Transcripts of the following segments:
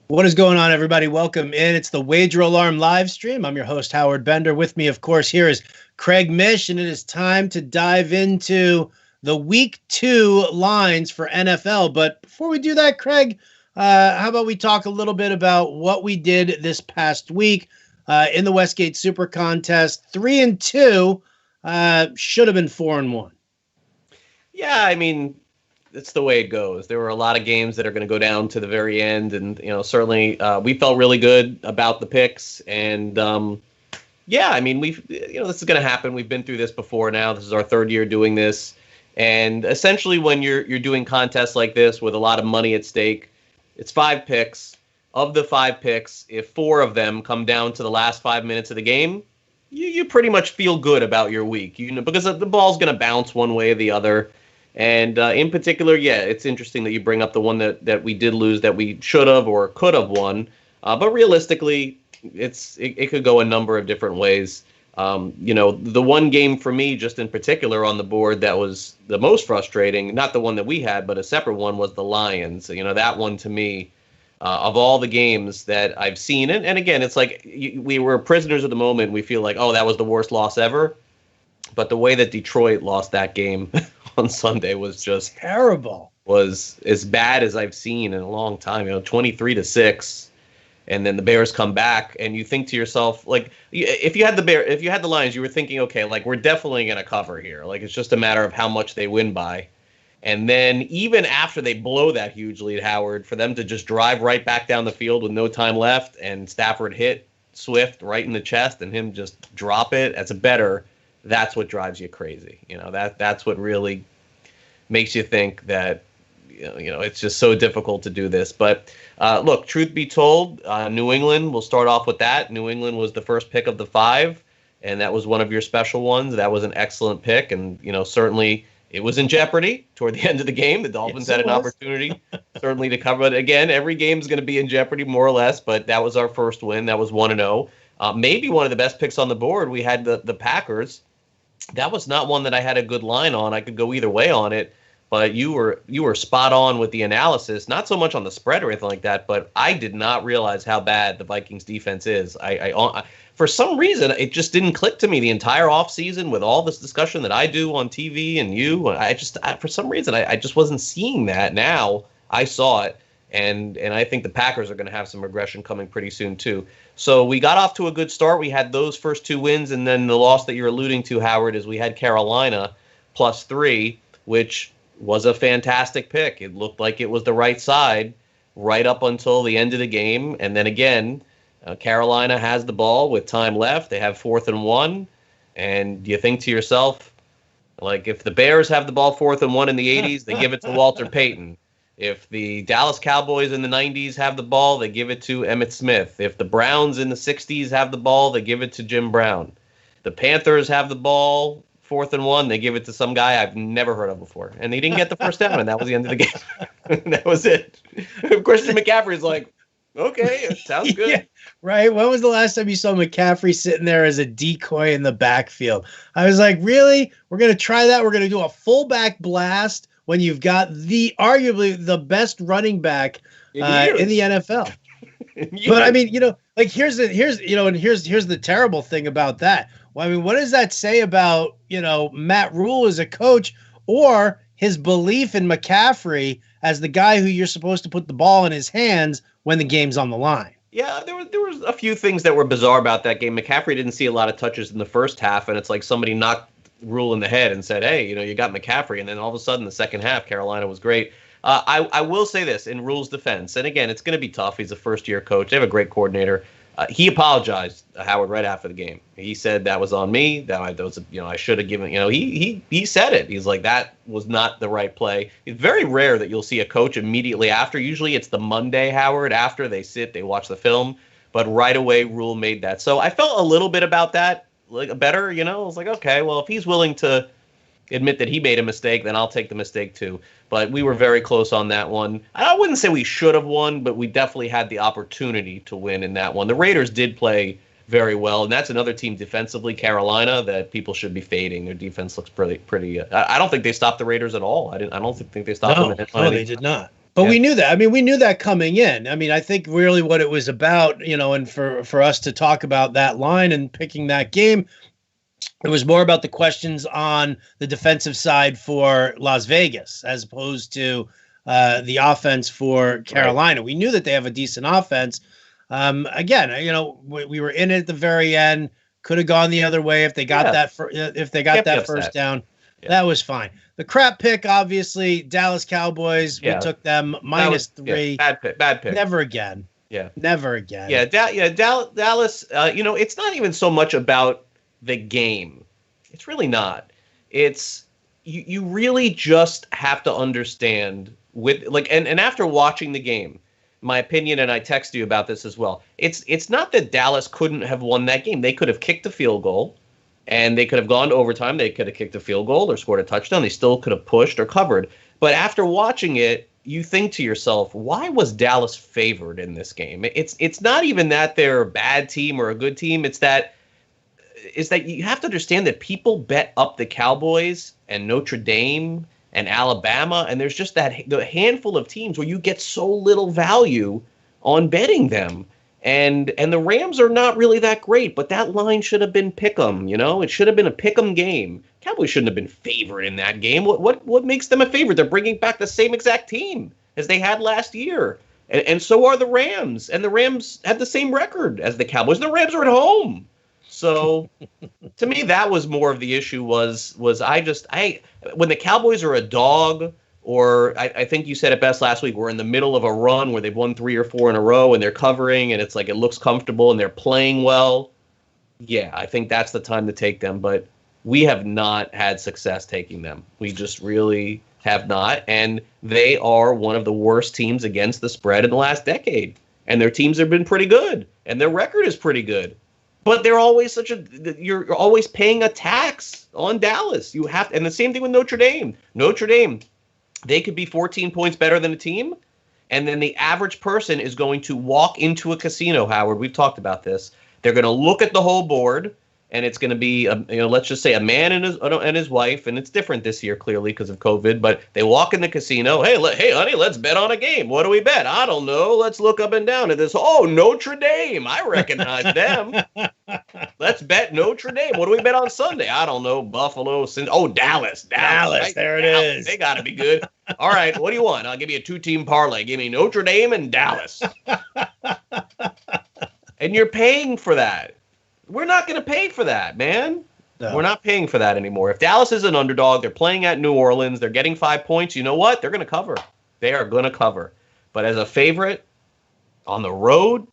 What is going on, everybody? Welcome in. It's the Wager Alarm live stream. I'm your host, Howard Bender. With me, of course, here is Craig Mish, and it is time to dive into the Week 2 lines for NFL. But before we do that, Craig, how about we talk a little bit about what we did this past week in the Westgate Super Contest? 3-2 should have been 4-1. Yeah, I mean, it's the way it goes. There were a lot of games that are going to go down to the very end, and certainly we felt really good about the picks. And yeah, I mean, this is going to happen. We've been through this before now. This is our third year doing this, and essentially, when you're doing contests like this with a lot of money at stake, it's 5 picks. Of the 5 picks, if 4 of them come down to the last 5 minutes of the game, you pretty much feel good about your week. Because the ball's going to bounce one way or the other. And in particular, yeah, it's interesting that you bring up the one that we did lose that we should have or could have won. But realistically, it could go a number of different ways. The one game for me, just in particular on the board that was the most frustrating, not the one that we had, but a separate one, was the Lions. That one to me, of all the games that I've seen, and again, it's like we were prisoners of the moment. We feel like, oh, that was the worst loss ever. But the way that Detroit lost that game on Sunday was just terrible. Was as bad as I've seen in a long time. 23-6, and then the Bears come back, and you think to yourself, like, if you had the Lions, you were thinking, okay, like, we're definitely going to cover here. Like, it's just a matter of how much they win by. And then even after they blow that huge lead, Howard, for them to just drive right back down the field with no time left, and Stafford hit Swift right in the chest, and him just drop it as a bettor. That's what drives you crazy. That's what really makes you think that, it's just so difficult to do this. But look, truth be told, New England, we'll start off with that. New England was the first pick of the 5, and that was one of your special ones. That was an excellent pick. And, certainly it was in jeopardy toward the end of the game. The Dolphins had an opportunity certainly to cover it. Again, every game is going to be in jeopardy more or less, but that was our first win. That was 1-0. Maybe one of the best picks on the board. We had the Packers. That was not one that I had a good line on. I could go either way on it, but you were spot on with the analysis. Not so much on the spread or anything like that, but I did not realize how bad the Vikings defense is. I for some reason, it just didn't click to me the entire offseason with all this discussion that I do on TV and you. For some reason, I just wasn't seeing that. Now I saw it, and I think the Packers are going to have some regression coming pretty soon too. So we got off to a good start. We had those first 2 wins, and then the loss that you're alluding to, Howard, is we had Carolina +3, which was a fantastic pick. It looked like it was the right side right up until the end of the game. And then again, Carolina has the ball with time left. They have 4th and 1. And you think to yourself, like, if the Bears have the ball 4th and 1 in the 80s, they give it to Walter Payton. If the Dallas Cowboys in the 90s have the ball, they give it to Emmitt Smith. If the Browns in the 60s have the ball, they give it to Jim Brown. The Panthers have the ball, 4th and 1, they give it to some guy I've never heard of before. And they didn't get the first down, and that was the end of the game. That was it. Christian McCaffrey's like, okay, it sounds good. Yeah, right? When was the last time you saw McCaffrey sitting there as a decoy in the backfield? I was like, really? We're going to try that? We're going to do a fullback blast when you've got arguably the best running back in the NFL. But I mean, like here's the terrible thing about that. Well, I mean, what does that say about, Matt Rule as a coach or his belief in McCaffrey as the guy who you're supposed to put the ball in his hands when the game's on the line? Yeah, there was a few things that were bizarre about that game. McCaffrey didn't see a lot of touches in the first half, and it's like somebody knocked Rule in the head and said, hey, you got McCaffrey. And then all of a sudden, the second half, Carolina was great. I will say this in Rule's defense, and again, it's going to be tough. He's a first-year coach. They have a great coordinator. He apologized, Howard, right after the game. He said that was on me. I should have given. He said it. He's like, that was not the right play. It's very rare that you'll see a coach immediately after. Usually, it's the Monday, Howard, after they watch the film. But right away, Rule made that. So I felt a little bit about that, like better. I was like, okay, well, if he's willing to admit that he made a mistake, then I'll take the mistake too. But we were very close on that one. I wouldn't say we should have won, but we definitely had the opportunity to win in that one. The Raiders did play very well, and that's another team defensively, Carolina, that people should be fading. Their defense looks pretty. I don't think they stopped the Raiders at all. I don't think they stopped them. No, they did not. But we knew that. I mean, we knew that coming in. I mean, I think really what it was about, and for us to talk about that line and picking that game, it was more about the questions on the defensive side for Las Vegas as opposed to the offense for Carolina. Right. We knew that they have a decent offense. Again, we were in it at the very end. Could have gone the other way if they got that first down. Yeah. That was fine. The crap pick, obviously, Dallas Cowboys. We took them -3. Yeah, bad pick. Never again. Yeah, never again. Yeah, Dallas. It's not even so much about the game. It's really not. It's you really just have to understand and after watching the game, my opinion, and I texted you about this as well. It's not that Dallas couldn't have won that game. They could have kicked the field goal. And they could have gone to overtime. They could have kicked a field goal or scored a touchdown. They still could have pushed or covered. But after watching it, you think to yourself, why was Dallas favored in this game? It's not even that they're a bad team or a good team. It's that you have to understand that people bet up the Cowboys and Notre Dame and Alabama, and there's just the handful of teams where you get so little value on betting them. And the Rams are not really that great, but that line should have been pick'em. It should have been a pick'em game. Cowboys shouldn't have been favored in that game. What makes them a favorite? They're bringing back the same exact team as they had last year, and so are the Rams. And the Rams have the same record as the Cowboys. The Rams are at home, so to me that was more of the issue. Was when the Cowboys are a dog. Or I think you said it best last week, we're in the middle of a run where they've won 3 or 4 in a row and they're covering and it's like it looks comfortable and they're playing well. Yeah, I think that's the time to take them. But we have not had success taking them. We just really have not. And they are one of the worst teams against the spread in the last decade. And their teams have been pretty good. And their record is pretty good. But they're always you're always paying a tax on Dallas. You have to, and the same thing with Notre Dame. Notre Dame. They could be 14 points better than a team, and then the average person is going to walk into a casino, Howard. We've talked about this. They're going to look at the whole board, and it's going to be, let's just say a man and his wife, and it's different this year, clearly, because of COVID, but they walk in the casino. Hey, honey, let's bet on a game. What do we bet? I don't know. Let's look up and down at this. Oh, Notre Dame. I recognize them. Let's bet Notre Dame. What do we bet on Sunday? I don't know. Buffalo. Dallas. Right? There it is. They got to be good. All right, what do you want? I'll give you a 2-team parlay. Give me Notre Dame and Dallas. And you're paying for that. We're not going to pay for that, man. No. We're not paying for that anymore. If Dallas is an underdog, they're playing at New Orleans, they're getting 5 points, you know what? They're going to cover. They are going to cover. But as a favorite on the road,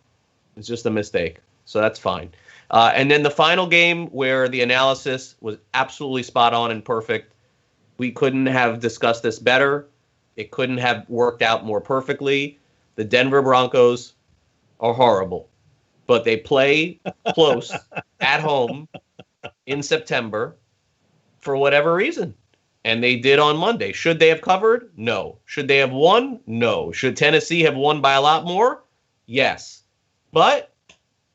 it's just a mistake. So that's fine. And then the final game where the analysis was absolutely spot on and perfect. We couldn't have discussed this better. It couldn't have worked out more perfectly. The Denver Broncos are horrible. But they play close at home in September for whatever reason. And they did on Monday. Should they have covered? No. Should they have won? No. Should Tennessee have won by a lot more? Yes. But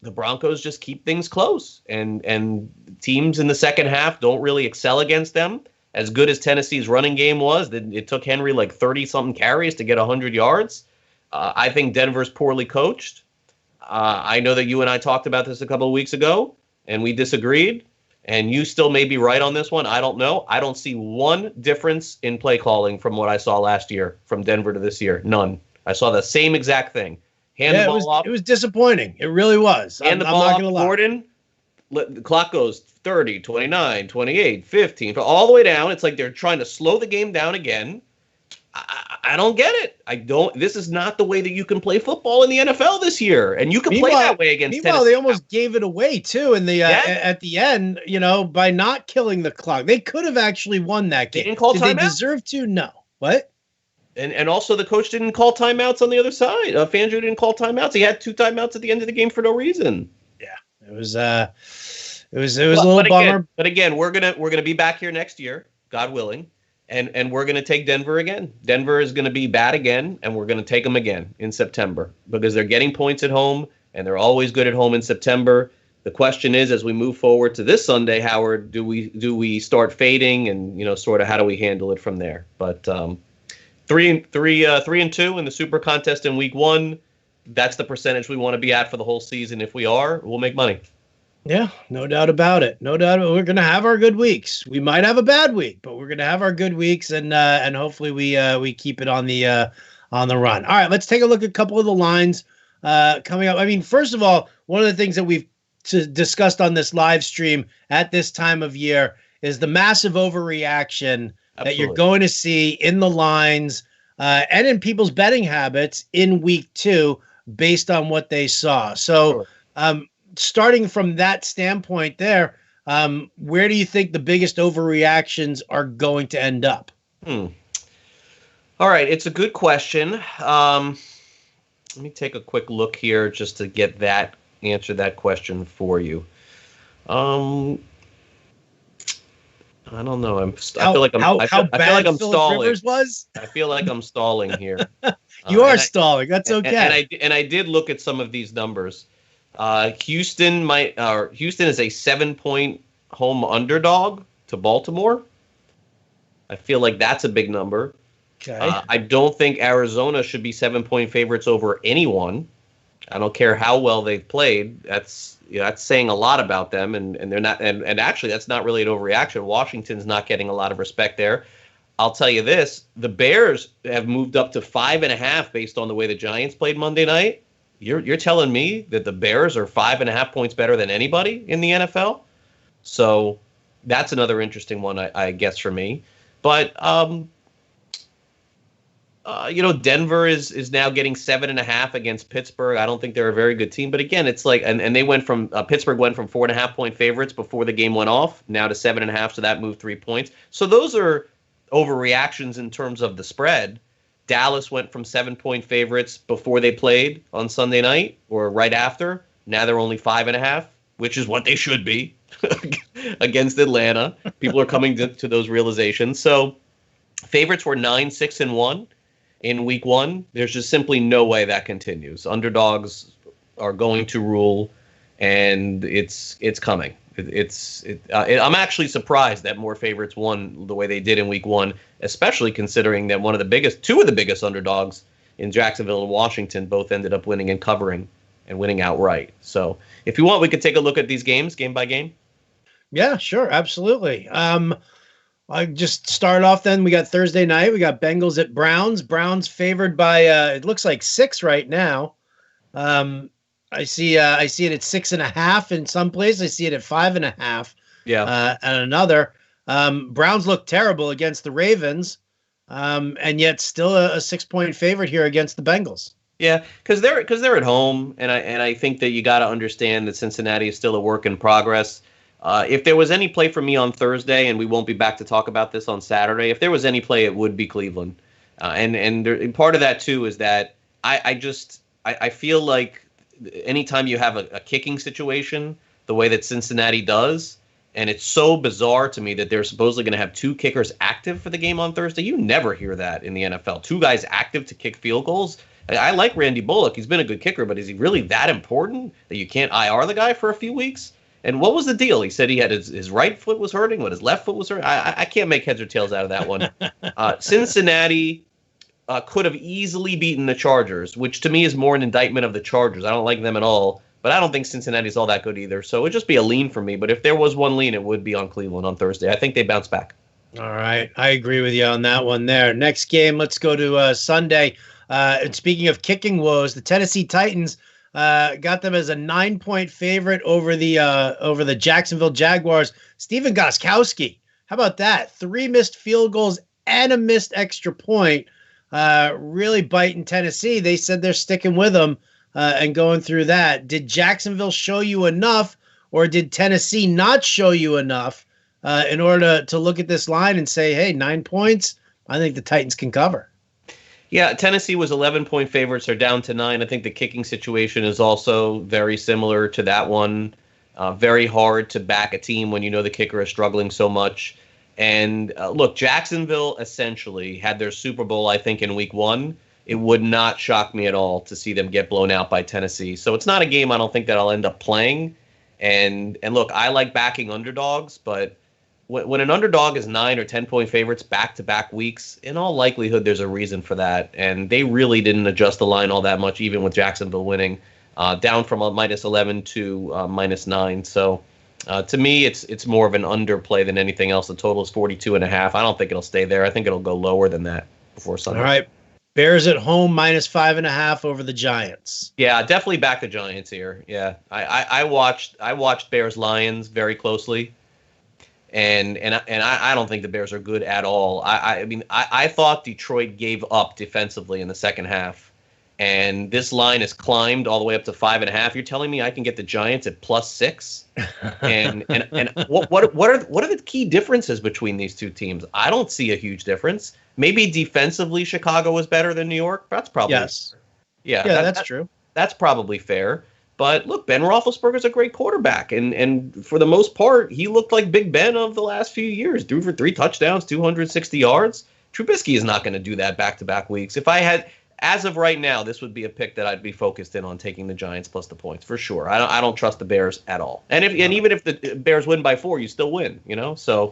the Broncos just keep things close. And teams in the second half don't really excel against them. As good as Tennessee's running game was, it took Henry like 30-something carries to get 100 yards. I think Denver's poorly coached. I know that you and I talked about this a couple of weeks ago, and we disagreed, and you still may be right on this one. I don't know. I don't see one difference in play calling from what I saw last year, from Denver to this year. None. I saw the same exact thing. The ball off. It was disappointing. It really was. And the ball off Gordon, the clock goes 30, 29, 28, 15, all the way down. It's like they're trying to slow the game down again. I don't get it. This is not the way that you can play football in the NFL this year, and you can play that way against Tennessee. They almost gave it away too in the at the end. By not killing the clock, they could have actually won that game. They didn't call timeouts. Did they deserve to? No. What? And also the coach didn't call timeouts on the other side. Fangio didn't call timeouts. He had 2 timeouts at the end of the game for no reason. Yeah, it was a little bummer. But again, we're gonna be back here next year, God willing. And we're going to take Denver again. Denver is going to be bad again, and we're going to take them again in September because they're getting points at home, and they're always good at home in September. The question is, as we move forward to this Sunday, Howard, do we start fading, and sort of how do we handle it from there? But 3-2 in the Super Contest in week 1. That's the percentage we want to be at for the whole season. If we are, we'll make money. Yeah, no doubt about it. No doubt. We're going to have our good weeks. We might have a bad week, but we're going to have our good weeks, and hopefully we keep it on the run. All right, let's take a look at a couple of the lines coming up. I mean, first of all, one of the things that we've discussed on this live stream at this time of year is the massive overreaction that you're going to see in the lines and in people's betting habits in week 2 based on what they saw. So, starting from that standpoint there, where do you think the biggest overreactions are going to end up? All right, it's a good question. Let me take a quick look here just to answer that question for you. I don't know. I feel like I'm stalling. Rivers was? I feel like I'm stalling here. You are stalling. That's okay. And I did look at some of these numbers. Houston is a 7-point home underdog to Baltimore. I feel like that's a big number. Okay. I don't think Arizona should be 7-point favorites over anyone. I don't care how well they've played. That's saying a lot about them, and they're not. And actually, that's not really an overreaction. Washington's not getting a lot of respect there. I'll tell you this: the Bears have moved up to 5.5 based on the way the Giants played Monday night. You're telling me that the Bears are 5.5 points better than anybody in the NFL? So that's another interesting one, I guess, for me. But Denver is now getting 7.5 against Pittsburgh. I don't think they're a very good team, but again, it's like, and they went from Pittsburgh went from 4.5-point favorites before the game went off, now to 7.5, so that moved 3 points. So those are overreactions in terms of the spread. Dallas went from 7-point favorites before they played on Sunday night or right after. Now they're only 5.5, which is what they should be against Atlanta. People are coming to those realizations. So favorites were 9, 6, and 1 in week 1. There's just simply no way that continues. Underdogs are going to rule, and it's coming. I'm actually surprised that more favorites won the way they did in week 1, especially considering that two of the biggest underdogs in Jacksonville and Washington both ended up winning and covering and winning outright. So if you want, we could take a look at these games game by game. Yeah, sure. Absolutely. I just start off then. We got Thursday night. We got Bengals at Browns. Browns favored by, it looks like 6 right now. I see it at 6.5 in some place. I see it at 5.5. Yeah. And another. Browns look terrible against the Ravens, and yet still a 6-point favorite here against the Bengals. Yeah, because they're at home, and I think that you got to understand that Cincinnati is still a work in progress. If there was any play for me on Thursday, and we won't be back to talk about this on Saturday, if there was any play, it would be Cleveland. And part of that too is that I feel like anytime you have a kicking situation, the way that Cincinnati does, and it's so bizarre to me that they're supposedly going to have 2 kickers active for the game on Thursday. You never hear that in the NFL. 2 guys active to kick field goals. I like Randy Bullock. He's been a good kicker, but is he really that important that you can't IR the guy for a few weeks? And what was the deal? He said he had his right foot was hurting, but his left foot was hurting. I can't make heads or tails out of that one. Cincinnati could have easily beaten the Chargers, which to me is more an indictment of the Chargers. I don't like them at all, but I don't think Cincinnati's all that good either. So it would just be a lean for me. But if there was one lean, it would be on Cleveland on Thursday. I think they bounce back. All right. I agree with you on that one there. Next game, let's go to Sunday. And speaking of kicking woes, the Tennessee Titans got them as a 9-point favorite over the Jacksonville Jaguars. Stephen Gostkowski, how about that? 3 missed field goals and a missed extra point. Really biting Tennessee. They said they're sticking with them and going through that. Did Jacksonville show you enough, or did Tennessee not show you enough in order to look at this line and say, hey, 9 points? I think the Titans can cover. Yeah, Tennessee was 11-point favorites. They're down to 9. I think the kicking situation is also very similar to that one. Very hard to back a team when you know the kicker is struggling so much. And look, Jacksonville essentially had their Super Bowl, I think, in week 1. It would not shock me at all to see them get blown out by Tennessee. So it's not a game I don't think that I'll end up playing. And look, I like backing underdogs, but when an underdog is 9 or 10 point favorites back-to-back weeks, in all likelihood, there's a reason for that. And they really didn't adjust the line all that much, even with Jacksonville winning, down from a -11 to -9. So to me, it's more of an underplay than anything else. The total is 42.5. I don't think it'll stay there. I think it'll go lower than that before Sunday. All right. Bears at home -5.5 over the Giants. Yeah, definitely back the Giants here. Yeah, I watched Bears Lions very closely. And I don't think the Bears are good at all. I mean, I thought Detroit gave up defensively in the second half, and this line has climbed all the way up to 5.5. You're telling me I can get the Giants at +6? And what are the key differences between these two teams? I don't see a huge difference. Maybe defensively, Chicago is better than New York. That's probably yes. Yeah, that's true. That's probably fair. But look, Ben Roethlisberger's a great quarterback, and for the most part, he looked like Big Ben of the last few years. Threw for 3 touchdowns, 260 yards. Trubisky is not going to do that back-to-back weeks. If I had, as of right now, this would be a pick that I'd be focused in on taking the Giants plus the points for sure. I don't trust the Bears at all. And even if the Bears win by 4, you still win. So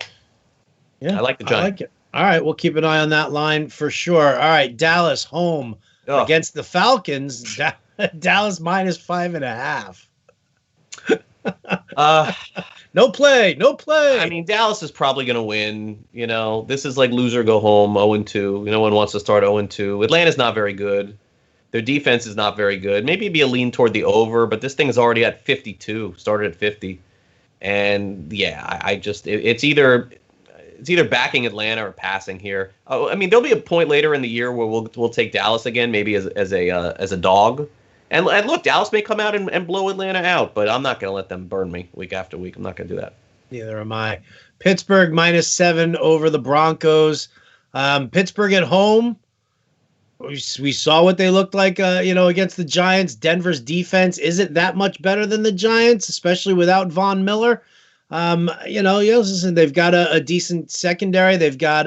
yeah, I like the Giants. I like it. All right, we'll keep an eye on that line for sure. All right, Dallas home against the Falcons. Dallas -5.5. No play. I mean, Dallas is probably going to win. This is like loser go home, 0-2. No one wants to start 0-2. Atlanta's not very good. Their defense is not very good. Maybe it'd be a lean toward the over, but this thing is already at 52. Started at 50, and yeah, it's either backing Atlanta or passing here. I mean, there'll be a point later in the year where we'll take Dallas again, maybe as a dog. And look, Dallas may come out and blow Atlanta out, but I'm not going to let them burn me week after week. I'm not going to do that. Neither am I. Pittsburgh -7 over the Broncos. Pittsburgh at home. We saw what they looked like, against the Giants. Denver's defense isn't that much better than the Giants, especially without Von Miller. Listen, they've got a decent secondary. They've got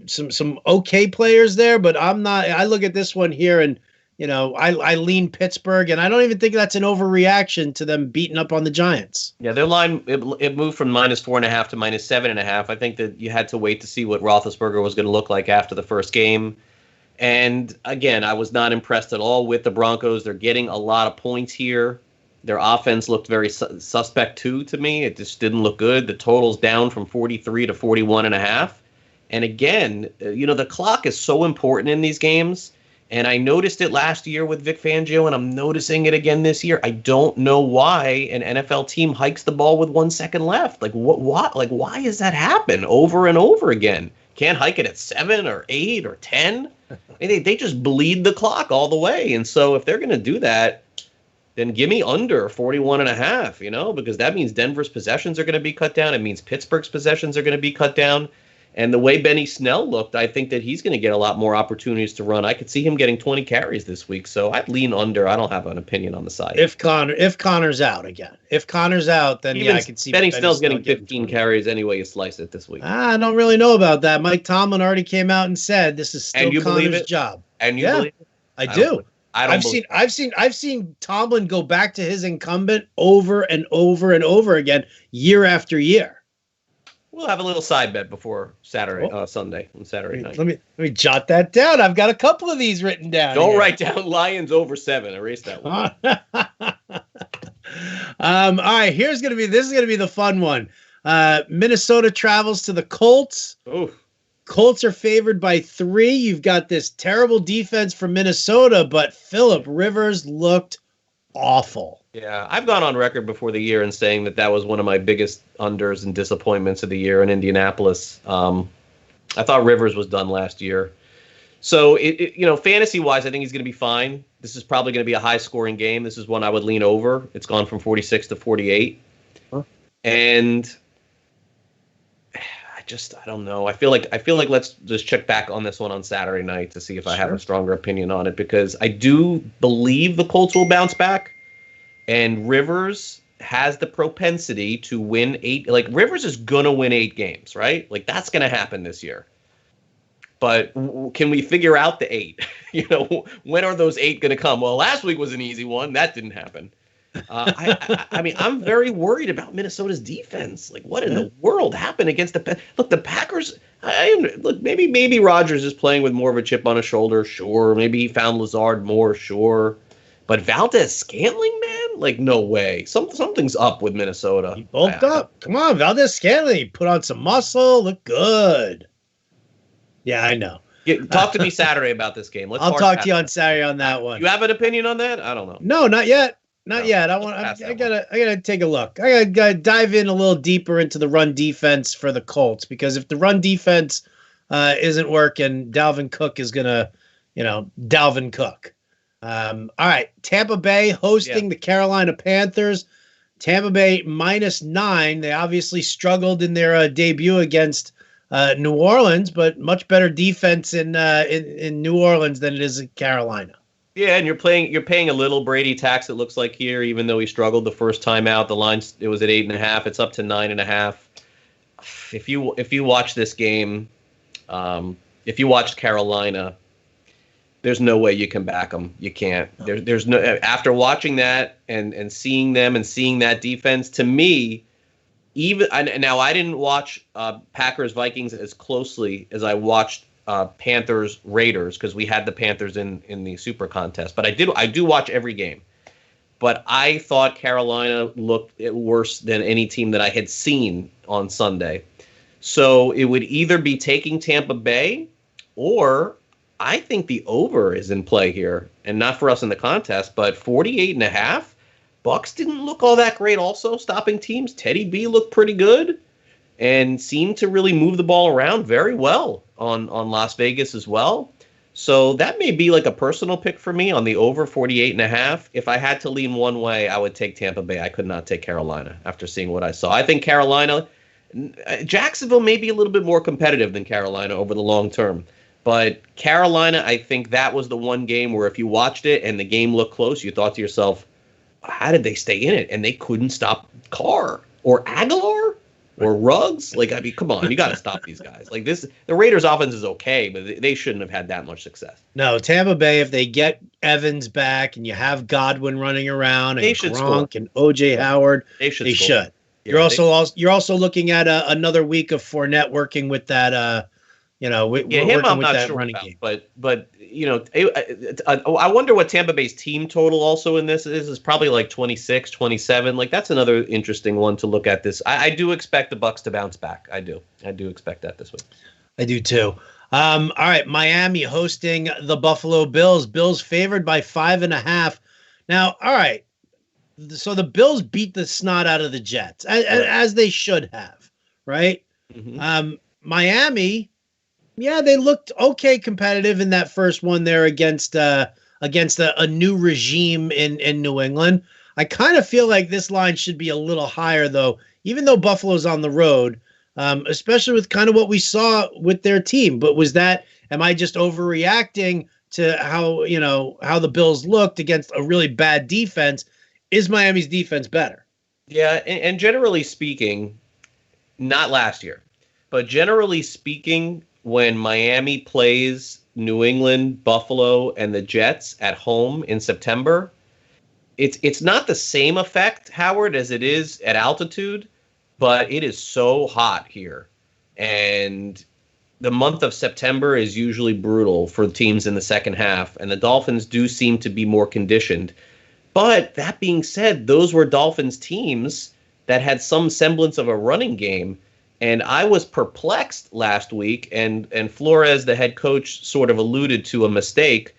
some okay players there, but I look at this one here and I lean Pittsburgh, and I don't even think that's an overreaction to them beating up on the Giants. Yeah, their line it moved from -4.5 to -7.5. I think that you had to wait to see what Roethlisberger was going to look like after the first game. And again, I was not impressed at all with the Broncos. They're getting a lot of points here. Their offense looked very suspect too to me. It just didn't look good. The total's down from 43 to 41.5. And again, the clock is so important in these games. And I noticed it last year with Vic Fangio, and I'm noticing it again this year. I don't know why an NFL team hikes the ball with 1 second left. Like what? Like why does that happen over and over again? Can't hike it at 7 or 8 or 10. They just bleed the clock all the way. And so if they're going to do that, then give me under 41.5. Because that means Denver's possessions are going to be cut down. It means Pittsburgh's possessions are going to be cut down. And the way Benny Snell looked, I think that he's going to get a lot more opportunities to run. I could see him getting 20 carries this week, so I'd lean under. I don't have an opinion on the side. If Connor's out again. If Connor's out, then I could see Benny Snell's getting 15 carries anyway you slice it this week. I don't really know about that. Mike Tomlin already came out and said this is still Connor's job. And you believe it? I do. I've seen Tomlin go back to his incumbent over and over and over again, year after year. We'll have a little side bet before Sunday on Saturday night. Let me jot that down. I've got a couple of these written down. Don't write down Lions over 7. Erase that one. All right, this is gonna be the fun one. Minnesota travels to the Colts. Oof. Colts are favored by 3. You've got this terrible defense from Minnesota, but Phillip Rivers looked awful. Yeah, I've gone on record before the year in saying that was one of my biggest unders and disappointments of the year in Indianapolis. I thought Rivers was done last year. So, fantasy-wise, I think he's going to be fine. This is probably going to be a high-scoring game. This is one I would lean over. It's gone from 46 to 48. Huh. And I don't know. I feel like let's just check back on this one on Saturday night to see if I have a stronger opinion on it, because I do believe the Colts will bounce back. And Rivers has the propensity to win 8. Like, Rivers is going to win 8 games, right? Like, that's going to happen this year. But can we figure out the 8? When are those 8 going to come? Well, last week was an easy one. That didn't happen. I mean, I'm very worried about Minnesota's defense. Like, what in the world happened against look, the Packers? Look, maybe Rodgers is playing with more of a chip on his shoulder. Sure, maybe he found Lazard more. Sure, but Valdez Scantling, man, like, no way. Something's up with Minnesota. He bulked up. Come on, Valdez Scantling, put on some muscle, look good. Yeah, I know. Talk to me Saturday about this game. I'll talk to you on Saturday on that one. You have an opinion on that? I don't know. No, not yet. Not yet. I gotta take a look. I gotta dive in a little deeper into the run defense for the Colts, because if the run defense isn't working, Dalvin Cook is gonna, Dalvin Cook. All right, Tampa Bay hosting the Carolina Panthers. Tampa Bay -9. They obviously struggled in their debut against New Orleans, but much better defense in New Orleans than it is in Carolina. Yeah, and you're paying a little Brady tax, it looks like here, even though he struggled the first time out. The line, it was at 8.5. It's up to 9.5. If you watch this game, if you watched Carolina, there's no way you can back them. You can't. There's no, after watching that and seeing them and seeing that defense, to me, now I didn't watch Packers Vikings as closely as I watched Panthers Raiders, because we had the Panthers in the Super Contest, but I do watch every game. But I thought Carolina looked worse than any team that I had seen on Sunday. So it would either be taking Tampa Bay, or I think the over is in play here, and not for us in the contest, but 48.5. Bucks didn't look all that great also, stopping teams. Teddy B looked pretty good and seemed to really move the ball around very well on Las Vegas as well. So that may be like a personal pick for me on the over 48.5. If I had to lean one way, I would take Tampa Bay. I could not take Carolina after seeing what I saw. I think Jacksonville may be a little bit more competitive than Carolina over the long term. But Carolina, I think that was the one game where if you watched it and the game looked close, you thought to yourself, how did they stay in it? And they couldn't stop Carr or Aguilar or Ruggs. Like, I mean, come on, you got to stop these guys. Like this, the Raiders' offense is okay, but they shouldn't have had that much success. No, Tampa Bay, if they get Evans back and you have Godwin running around and Gronk and O.J. Howard, they should. Yeah, you're also looking at another week of Fournette working with that. Him I'm not sure about, but I wonder what Tampa Bay's team total also in this is probably like 26, 27. Like, that's another interesting one to look at this. I do expect the Bucks to bounce back. I do expect that this week. I do too. All right, Miami hosting the Buffalo Bills. Bills favored by 5.5. Now, all right, so the Bills beat the snot out of the Jets, as they should have, right? Mm-hmm. Miami, yeah, they looked okay competitive in that first one there against a new regime in New England. I kind of feel like this line should be a little higher, though, even though Buffalo's on the road, especially with kind of what we saw with their team. But am I just overreacting to how the Bills looked against a really bad defense? Is Miami's defense better? Yeah, and generally speaking, not last year, but generally speaking, when Miami plays New England, Buffalo, and the Jets at home in September, it's not the same effect, Howard, as it is at altitude, but it is so hot here. And the month of September is usually brutal for teams in the second half, and the Dolphins do seem to be more conditioned. But that being said, those were Dolphins teams that had some semblance of a running game. And I was perplexed last week, and Flores, the head coach, sort of alluded to a mistake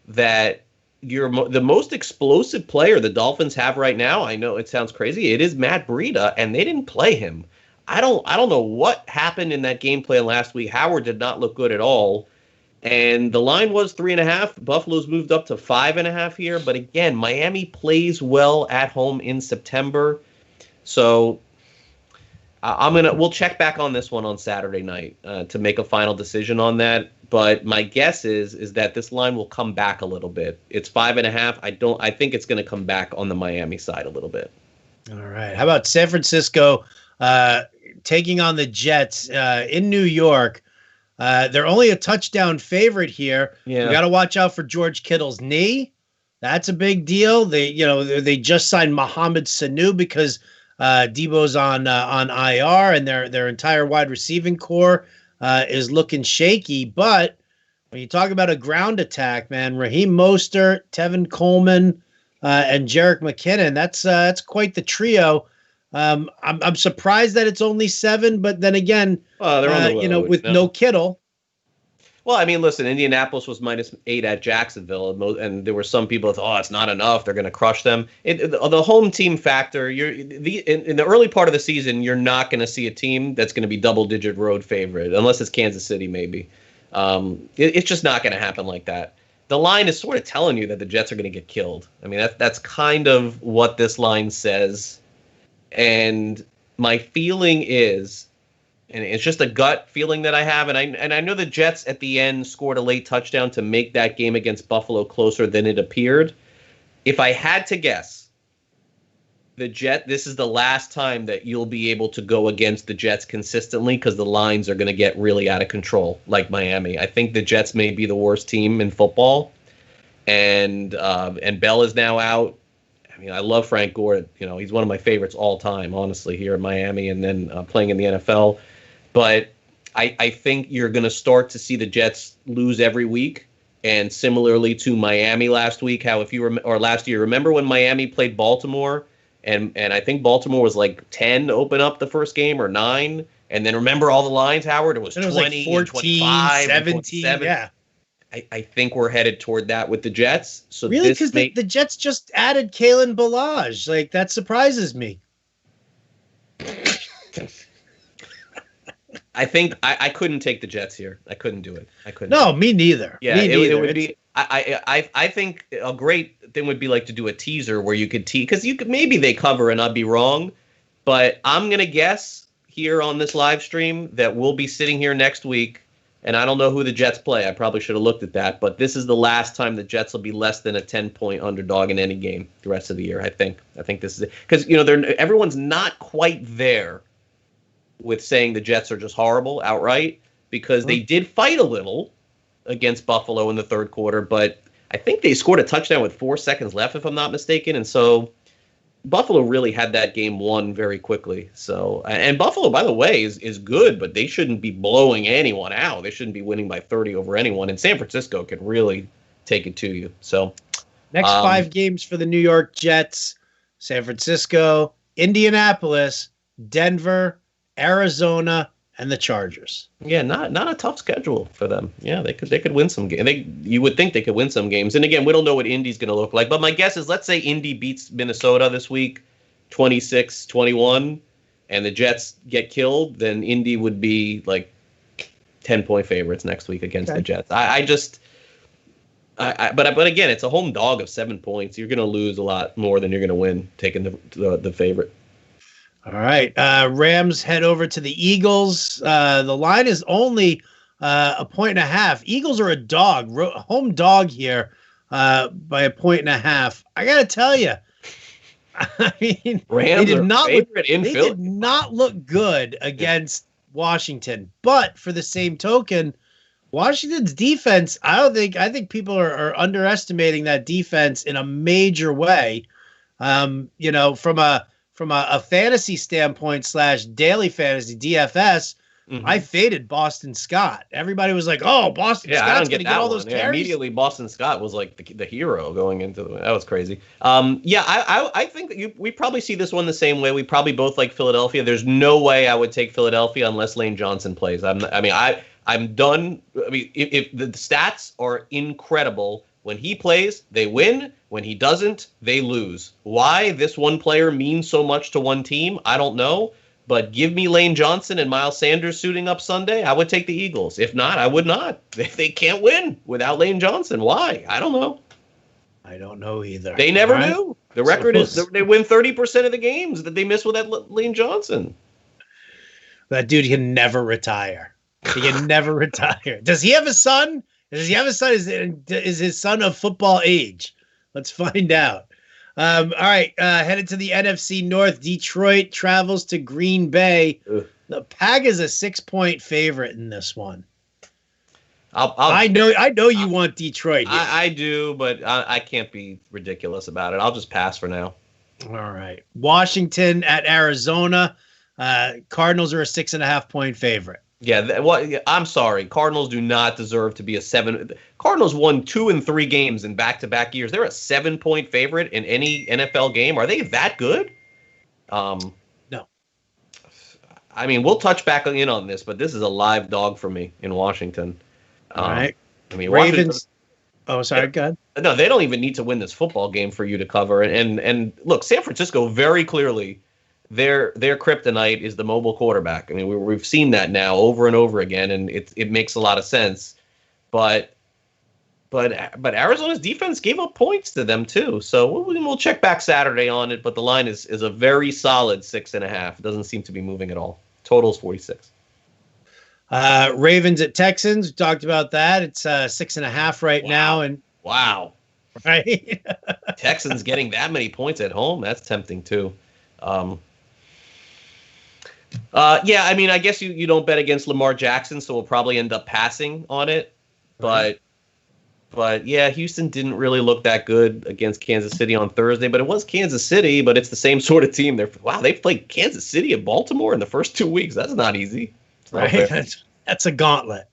that the most explosive player the Dolphins have right now. I know it sounds crazy. It is Matt Breida, and they didn't play him. I don't know what happened in that game plan last week. Howard did not look good at all, and the line was 3.5. Buffalo's moved up to 5.5 here, but again, Miami plays well at home in September, so we'll check back on this one on Saturday night to make a final decision on that. But my guess is that this line will come back a little bit. It's 5.5. I think it's going to come back on the Miami side a little bit. All right. How about San Francisco taking on the Jets in New York? They're only a touchdown favorite here. Yeah. You got to watch out for George Kittle's knee. That's a big deal. They just signed Mohamed Sanu because Debo's on IR, and their entire wide receiving core is looking shaky. But when you talk about a ground attack, man, Raheem Mostert, Tevin Coleman, and Jerick McKinnon, that's quite the trio. I'm surprised that it's only 7, but then again, they're on the road, with no Kittle. Well, I mean, listen, Indianapolis was -8 at Jacksonville, and there were some people that thought, oh, it's not enough. They're going to crush them. The home team factor, in the early part of the season, you're not going to see a team that's going to be double-digit road favorite, unless it's Kansas City, maybe. It's just not going to happen like that. The line is sort of telling you that the Jets are going to get killed. I mean, that's kind of what this line says. And my feeling is, and it's just a gut feeling that I have, and I know the Jets at the end scored a late touchdown to make that game against Buffalo closer than it appeared. If I had to guess, this is the last time that you'll be able to go against the Jets consistently because the lines are going to get really out of control, like Miami. I think the Jets may be the worst team in football, and Bell is now out. I mean, I love Frank Gore. He's one of my favorites all time, honestly, here in Miami, and then playing in the NFL. But I think you're going to start to see the Jets lose every week. And similarly to Miami last week, or last year, remember when Miami played Baltimore? And I think Baltimore was like 10 to open up the first game, or 9. And then remember all the lines, Howard? It was 20, like 14, 25, 17. Yeah. I think we're headed toward that with the Jets. So really, because the Jets just added Kalen Ballage. Like, that surprises me. I think I couldn't take the Jets here. I couldn't do it. I couldn't. No, me neither. Yeah, me neither. It would be. I think a great thing would be like to do a teaser where you could because maybe they cover and I'd be wrong, but I'm gonna guess here on this live stream that we'll be sitting here next week. And I don't know who the Jets play. I probably should have looked at that. But this is the last time the Jets will be less than a 10-point underdog in any game the rest of the year, I think. I think this is it. Because, everyone's not quite there with saying the Jets are just horrible outright because they did fight a little against Buffalo in the third quarter. But I think they scored a touchdown with 4 seconds left, if I'm not mistaken. And so Buffalo really had that game won very quickly. So, and Buffalo, by the way, is good, but they shouldn't be blowing anyone out. They shouldn't be winning by 30 over anyone. And San Francisco can really take it to you. So, next 5 games for the New York Jets: San Francisco, Indianapolis, Denver, Arizona, and the Chargers. Yeah, not a tough schedule for them. Yeah, they could win some games. You would think they could win some games. And again, we don't know what Indy's going to look like. But my guess is, let's say Indy beats Minnesota this week, 26-21, and the Jets get killed, then Indy would be like 10-point favorites next week against the Jets. But again, it's a home dog of 7 points. You're going to lose a lot more than you're going to win taking the favorite. All right. Rams head over to the Eagles. The line is only 1.5. Eagles are a dog, home dog here by 1.5. I got to tell you, I mean, Rams they did did not look good against Washington. But for the same token, Washington's defense, I think people are underestimating that defense in a major way. From a fantasy standpoint / daily fantasy DFS, I faded Boston Scott. Everybody was like, "Oh, Boston Scott's going to get all those carries." Immediately, Boston Scott was like the hero going into that was crazy. I think that we probably see this one the same way. We probably both like Philadelphia. There's no way I would take Philadelphia unless Lane Johnson plays. I'm done. I mean, if the stats are incredible. When he plays, they win. When he doesn't, they lose. Why this one player means so much to one team, I don't know. But give me Lane Johnson and Miles Sanders suiting up Sunday, I would take the Eagles. If not, I would not. They can't win without Lane Johnson. Why? I don't know. I don't know either. They never do. The record is they win 30% of the games that they miss without Lane Johnson. That dude can never retire. He can never retire. Does he have a son? Does he have a son? Is his son of football age? Let's find out. All right, headed to the NFC North. Detroit travels to Green Bay. The Pack is a 6-point favorite in this one. I know you want Detroit here. I do, but I can't be ridiculous about it. I'll just pass for now. All right. Washington at Arizona. Cardinals are a 6.5-point favorite. Yeah, I'm sorry. Cardinals do not deserve to be a 7. Cardinals won 2 and 3 games in back-to-back years. They're a 7-point favorite in any NFL game. Are they that good? No. I mean, we'll touch back in on this, but this is a live dog for me in Washington. All right. I mean, Ravens. Oh, sorry. Go ahead. No, they don't even need to win this football game for you to cover. And look, San Francisco very clearly. Their kryptonite is the mobile quarterback. I mean, we've seen that now over and over again, and it makes a lot of sense. But Arizona's defense gave up points to them too. So we'll check back Saturday on it. But the line is a very solid 6.5. It doesn't seem to be moving at all. Total's 46. Ravens at Texans. We talked about that. It's 6.5 right now, and wow, right. Texans getting that many points at home. That's tempting too. Yeah, I mean, I guess you don't bet against Lamar Jackson, so we'll probably end up passing on it. But yeah, Houston didn't really look that good against Kansas City on Thursday, but it was Kansas City, but it's the same sort of team. They've played Kansas City and Baltimore in the first 2 weeks. That's not easy. Right. That's a gauntlet.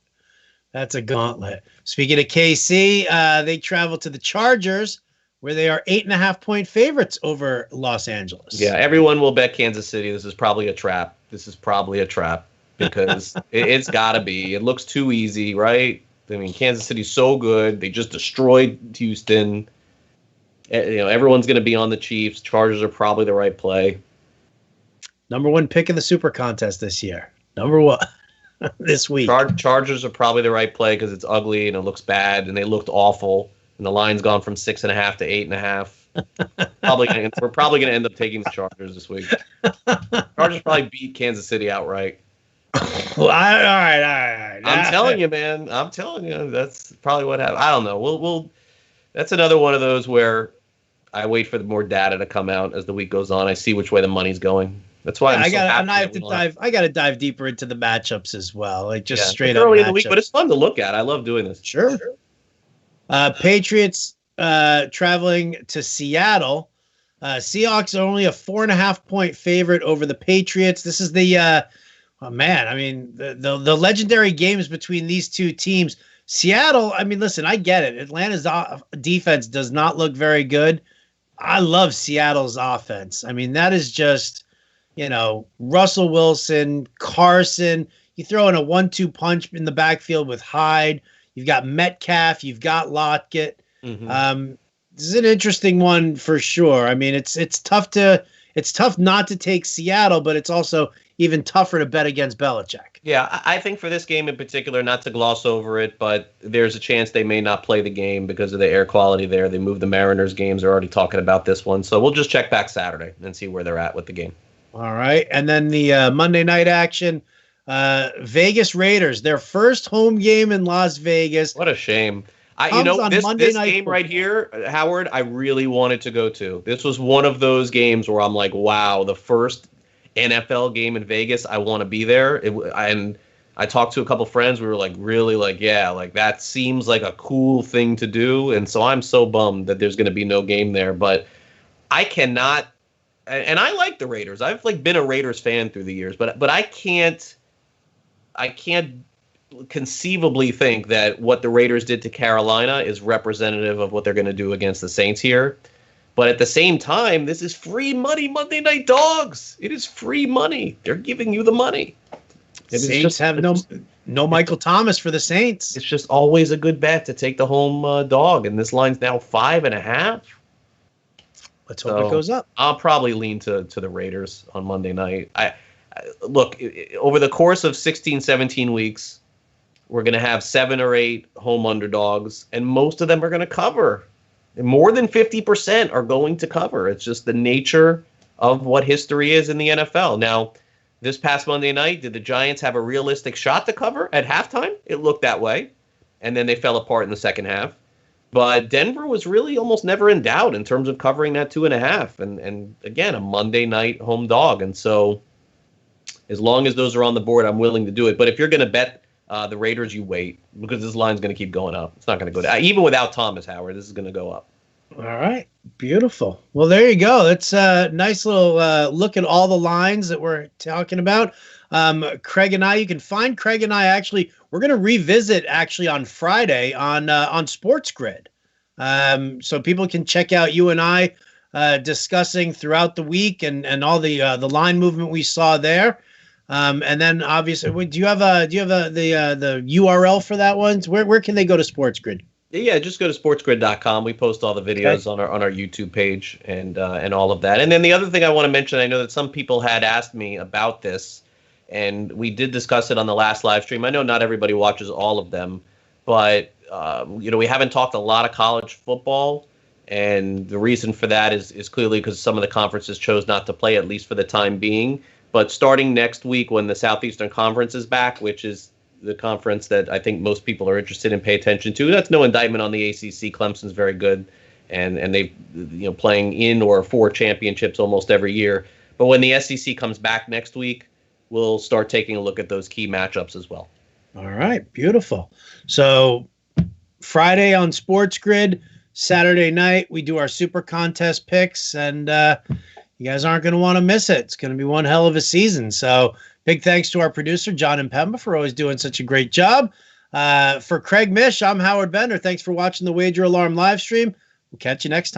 Speaking of KC, they travel to the Chargers, where they are 8.5-point favorites over Los Angeles. Yeah, everyone will bet Kansas City. This is probably a trap because it's got to be. It looks too easy, right? I mean, Kansas City's so good. They just destroyed Houston. Everyone's going to be on the Chiefs. Chargers are probably the right play. Number 1 pick in the Super Contest this year. Number 1 this week. Chargers are probably the right play because it's ugly and it looks bad and they looked awful. And the line's gone from 6.5 to 8.5. We're probably gonna end up taking the Chargers this week. Chargers probably beat Kansas City outright. All right. I'm telling you, man. I'm telling you, that's probably what happened. I don't know. We'll. That's another one of those where I wait for more data to come out as the week goes on. I see which way the money's going. That's why I got to dive deeper into the matchups as well, like just straight up early in the week. But it's fun to look at. I love doing this. Sure. Patriots traveling to Seattle. Seahawks are only a 4.5-point favorite over the Patriots. This is the the legendary games between these two teams. Seattle, I mean, listen, I get it. Atlanta's defense does not look very good. I love Seattle's offense. I mean, that is just, Russell Wilson, Carson. You throw in a 1-2 punch in the backfield with Hyde. You've got Metcalf. You've got Lockett. Mm-hmm. This is an interesting one for sure. I mean, it's tough not to take Seattle, but it's also even tougher to bet against Belichick. Yeah, I think for this game in particular, not to gloss over it, but there's a chance they may not play the game because of the air quality there. They moved the Mariners games. They're already talking about this one. So we'll just check back Saturday and see where they're at with the game. All right. And then the Monday night action, Vegas Raiders, their first home game in Las Vegas. What a shame. This game right here, Howard, I really wanted to go to. This was one of those games where I'm like, wow, the first NFL game in Vegas, I want to be there. And I talked to a couple friends. We were like, really, like, yeah, like that seems like a cool thing to do. And so I'm so bummed that there's going to be no game there. But I cannot, and I like the Raiders. I've been a Raiders fan through the years, but I can't conceivably think that what the Raiders did to Carolina is representative of what they're going to do against the Saints here. But at the same time, this is free money, Monday Night Dogs. It is free money. They're giving you the money. Saints have no Michael Thomas for the Saints. It's just always a good bet to take the home dog, and this line's now 5.5. Let's hope it goes up. I'll probably lean to the Raiders on Monday night. Look, over the course of 16, 17 weeks, we're going to have 7 or 8 home underdogs, and most of them are going to cover. More than 50% are going to cover. It's just the nature of what history is in the NFL. Now, this past Monday night, did the Giants have a realistic shot to cover at halftime? It looked that way, and then they fell apart in the second half. But Denver was really almost never in doubt in terms of covering that 2.5. And again, a Monday night home dog. And so as long as those are on the board, I'm willing to do it. But if you're going to bet The Raiders, you wait because this line's going to keep going up. It's not going to go down. Even without Thomas Howard, this is going to go up. All right. Beautiful. Well, there you go. That's a nice little look at all the lines that we're talking about. Craig and I, you can find Craig and I actually, we're going to revisit actually on Friday on Sports Grid. So people can check out you and I discussing throughout the week and all the line movement we saw there. And then obviously, do you have the URL for that one? Where can they go to Sports Grid? Yeah, just go to sportsgrid.com. We post all the videos on our YouTube page and all of that. And then the other thing I want to mention, I know that some people had asked me about this, and we did discuss it on the last live stream. I know not everybody watches all of them, but we haven't talked a lot of college football, and the reason for that is clearly because some of the conferences chose not to play, at least for the time being. But starting next week when the Southeastern Conference is back, which is the conference that I think most people are interested in pay attention to. That's no indictment on the ACC. Clemson's very good, and they playing in or for championships almost every year. But when the SEC comes back next week, we'll start taking a look at those key matchups as well. All right, beautiful. So Friday on Sports Grid, Saturday night we do our Super Contest picks, and you guys aren't going to want to miss it. It's going to be one hell of a season. So big thanks to our producer, John and Pemba, for always doing such a great job. For Craig Mish, I'm Howard Bender. Thanks for watching the Wager Alarm live stream. We'll catch you next time.